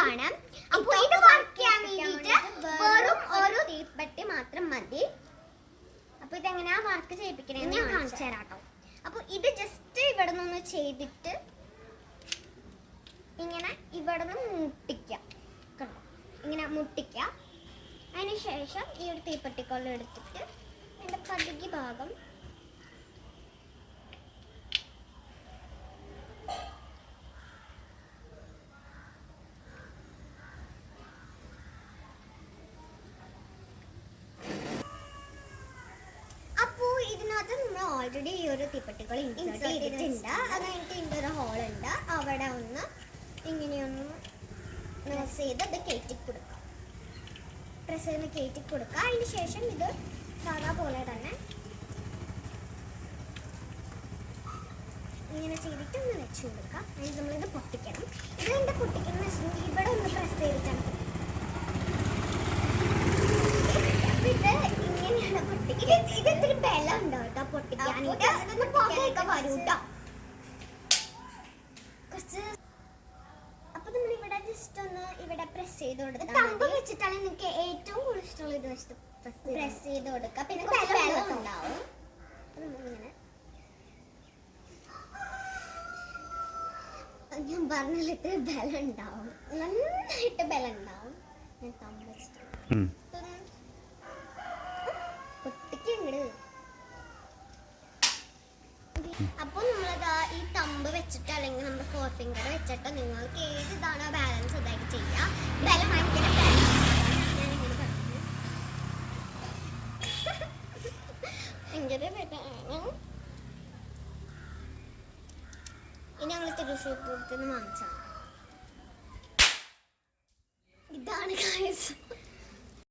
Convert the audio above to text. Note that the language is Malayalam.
ഇതാണ്. അപ്പോൾ ഇത് വർക്ക് ചെയ്യാൻ വേണ്ടിയിട്ട് വെറും ഒരു തീപ്പെട്ടി മാത്രം മതി. അപ്പോൾ ഇതെങ്ങനെയാ വർക്ക് ചെയ്യിപ്പിക്കണേന്ന് ഞാൻ കാണിച്ചു തരാം കേട്ടോ. അപ്പോൾ ഇത് ജസ്റ്റ് ഇവിടെ നിന്ന് ചെയ്തിട്ട് ഇങ്ങനെ ഇവിടെ നിന്ന് മുട്ടിക്കാം കേട്ടോ. ഇങ്ങനെ മുട്ടിക്കാം. അതിന് ശേഷം ഈ ഒരു തീപ്പെട്ടിക്കൊള്ള എടുത്തിട്ട് അതിൻ്റെ പകുതി ഭാഗം ഓൾറെഡി ഈ ഒരു തീപ്പെട്ടികൾ ഇൻസേർട്ട് ചെയ്തിട്ടുണ്ട്. അത് കഴിഞ്ഞിട്ട് ഇതിൻ്റെ ഒരു ഹോളുണ്ട്. അവിടെ ഒന്ന് ഇങ്ങനെയൊന്ന് പ്രസ് ചെയ്ത് ഇത് കയറ്റി കൊടുക്കുക. പ്രസ് ചെയ്ത് കയറ്റി കൊടുക്കുക. അതിന് ശേഷം ഇത് സാധാ പോലെ തന്നെ ഇങ്ങനെ ചെയ്തിട്ട് ഒന്ന് വെച്ച് കൊടുക്കുക. അതിന് നമ്മളിത് പൊട്ടിക്കണം. ഇത് എൻ്റെ പൊട്ടിക്കണം വെച്ചിട്ടുണ്ടെങ്കിൽ ഇവിടെ ഒന്ന് പ്രസ് ചെയ്തിട്ടാണ്. ഇത് ഇങ്ങനെയാണ് പൊട്ടിക്കുക. ഇത് ഇത്തിരി ബലം ഉണ്ടോ കേട്ടോ പൊട്ടിക്കാനായിട്ട്. പുകയൊക്കെ വരും കേട്ടോ കുറച്ച്. അപ്പൊ നമ്മൾ ഇവിടെ ജസ്റ്റ് ഒന്ന് ഇവിടെ പ്രസ് ചെയ്ത് കൊടുക്കുക. തമ്പ് വെച്ചിട്ടാണ് നിങ്ങൾക്ക് ഏറ്റവും കൂടുതൽ ഇഷ്ടമുള്ള ഇത് വെച്ചിട്ട് പ്രസ് ചെയ്ത് കൊടുക്കുക. പിന്നെ കുറച്ച് ബലം ഉണ്ടാവും. നമ്മളിങ്ങനെ ഞാൻ പറഞ്ഞാൽ ഇത്ര ബലം ഉണ്ടാവും. നന്നായിട്ട് ബലം ഉണ്ടാവും. ഞാൻ തമ്പ് വെച്ചിട്ട് അപ്പൊ നമ്മളത് ഈ തമ്പ് വെച്ചിട്ട് അല്ലെങ്കിൽ നമ്മുടെ 4 ഫിംഗർ വെച്ചിട്ട് നിങ്ങൾക്ക് ഏത് ഇതാണോ ബാലൻസ് ഇതായിട്ട് ചെയ്യാം. ബലം ഭയങ്കര ഇനി ഞങ്ങൾ തൃശ്ശൂർ പൂരത്തിന് വാങ്ങിച്ചാണ്. ഇതാണ് ഗൈസ്.